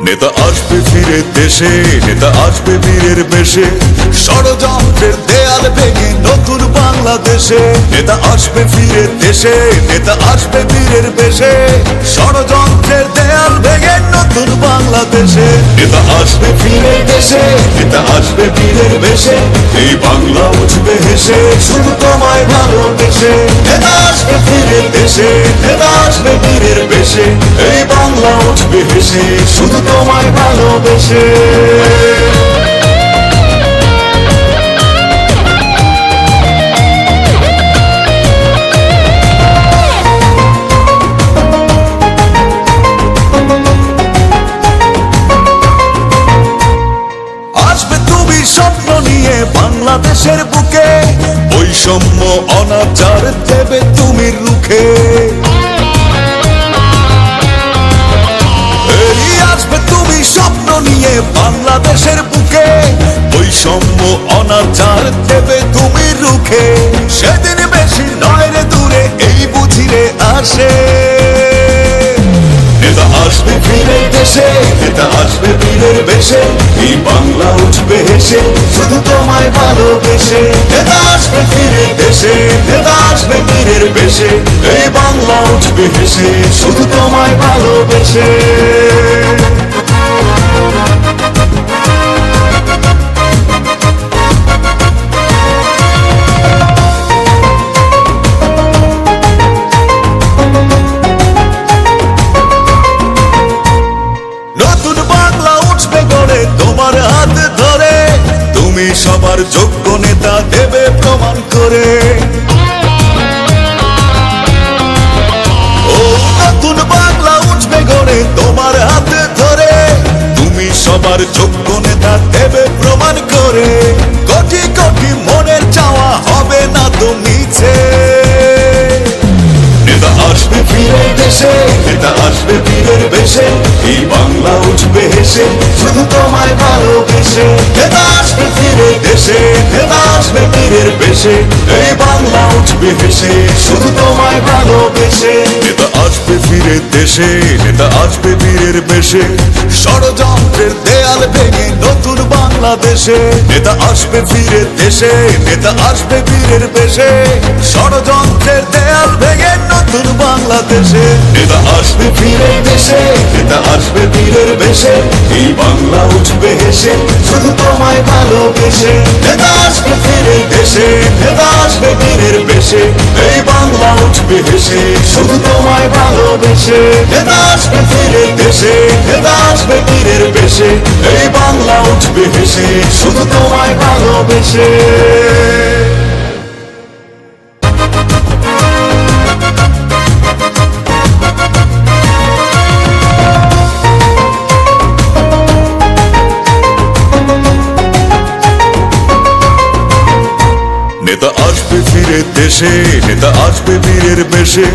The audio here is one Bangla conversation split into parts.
নেতা আসবে ফিরে দেশে, নেতা আসবে বীরের বেশে, ষড়যন্ত্রের দেয়াল ভেঙে নতুন বাংলাদেশে। নেতা আসবে ফিরে দেশে, নেতা আসবে বীরের বেশে, ষড়যন্ত্রের দেয়াল ভেঙে নতুন বাংলাদেশে। নেতা আসবে ফিরে দেশে, নেতা আসবে বীরের বেশে, এই বাংলা উঠবে হেসে শুধু তোমায় ভালোবেসে। নেতা আসবে ফিরে দেশে, নেতা আসবে বীরের বেশে, এই বাংলা উঠবে হেসে শুধু তোমায় ভালোবেসে। আসবে তুমি স্বপ্ন নিয়ে বাংলাদেশের বুকে, বৈষম্য অনাচার দেবে তুমি রুখে। আসবে তুমি স্বপ্ন নিয়ে বাংলাদেশের বুকে, বৈষম্য অনাচার দেবে তুমি রুখে। সেদিন বেশি নয় রে দূরে এই বুঝিরে আসে। নেতা আসবে ফিরে দেশে, নেতা আসবে বীরের বেশে, এই বাংলা উঠবে হেসে শুধু তোমায় ভালোবেসে। নেতা আসবে ফিরে দেশে, নেতা আসবে বীরের বেশে, এই বাংলা উঠবে হেসে শুধু তোমায় ভালোবেসে। নতুন বাংলা উঠবে গড়ে তোমার হাত ধরে, তুমি সবার যোগ্য নেতা দেবে প্রমাণ করে। ও নতুন বাংলা উঠবে গড়ে তোমার হাত ধরে, তুমি সবার যোগ্য নেতা দেবে প্রমাণ করে। কোটি কোটি মনের চাওয়া হবে না তো মিছে। নেতা আসবে ফিরে দেশে, নেতা আসবে বীরের বেশে, এই বাংলা উঠবে হেসে শুধু তোমায় ভালোবেসে। নেতা আসবে ফিরে দেশে, নেতা আসবে বীরের বেশে, এই বাংলা উঠবে হেসে শুধু তোমায় ভালোবেসে। নেতা আসবে ফিরে দেশে, নেতা আসবে বীরের বেশে, ষড়যন্ত্রের দেয়াল ভেঙে নতুন বাংলাদেশে। নেতা আসবে ফিরে দেশে, নেতা আসবে বীরের বেশে, ষড়যন্ত্রের দেয়াল ভেঙে নতুন বাংলাদেশে। নেতা আসবে ফিরে দেশে, নেতা আসবে বীরের বেশে, এই বাংলা উঠবে হেসে শুধু তোমায় ভালোবেসে। নেতা আসবে ফিরে দেশে, নেতা আসবে বীরের বেশে, এই বাংলা উঠবে হেসে শুধু তোমায় ভালোবেসে। নেতা আসবে ফিরে দেশে, নেতা আসবে বীরের বেশে, এই বাংলা উঠবে হেসে শুধু তোমায় ভালোবেসে। নেতা আসবে ফিরে দেশে, নেতা আসবে বীরের বেশে,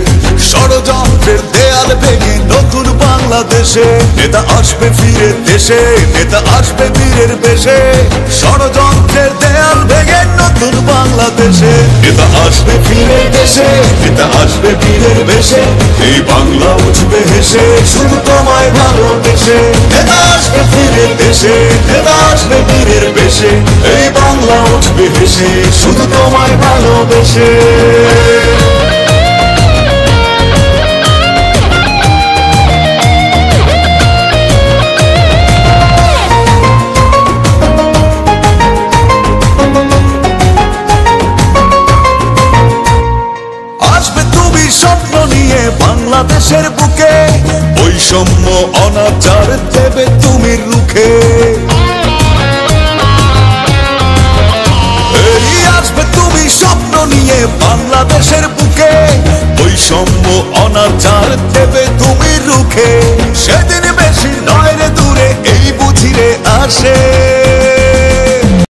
ষড়যন্ত্রের দেয়াল ভেঙে নতুন বাংলাদেশে। নেতা আসবে ফিরে দেশে, নেতা আসবে বীরের বেশে, ষড়যন্ত্রের দেয়াল ভেঙে নতুন বাংলাদেশে। নেতা আসবে ফিরে দেশে, নেতা আসবে বীরের বেশে, এই বাংলা উঠবে হেসে শুধু তোমায় ভালোবেসে। নেতা আসবে ফিরে দেশে, নেতা আসবে বীরের বেশে, এই বাংলা উঠবে হেসে শুধু তোমায় ভালোবেসে। আসবে তুমি স্বপ্ন নিয়ে বাংলাদেশের বুকে, বৈষম্য অনাচার দেবে তুমি রুখে। আসবে তুমি স্বপ্ন নিয়ে বাংলাদেশের বুকে, বৈষম্য অনাচার দেবে তুমি রুখে। সেদিন বেশি নয় রে দূরে এই বুঝিরে আসে।